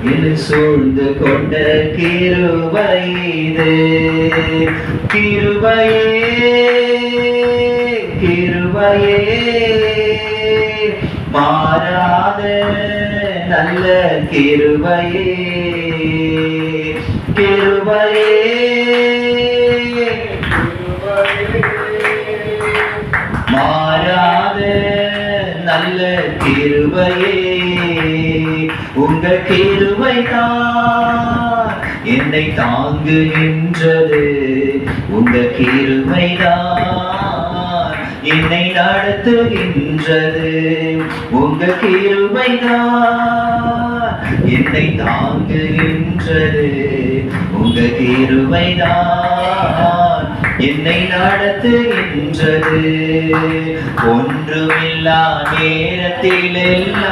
என்னை சூழ்ந்து கொண்ட கிருபையிது. கிருபையே கிருபையே மாறாத நல்ல கிருபையே. கிருபையே மாறாத நல்ல கிருபையே. உங்க கிருபைதான் என்னை தாங்குகின்றது. உங்க கிருபைதான் என்னை நடத்துகின்றது. உங்க கிருபைதான் என்னை தாங்குகின்றது. உங்க கிருபைதான் என்னை நடத்துகின்றது. ஒன்றுமில்லா நேரத்திலெல்லாம்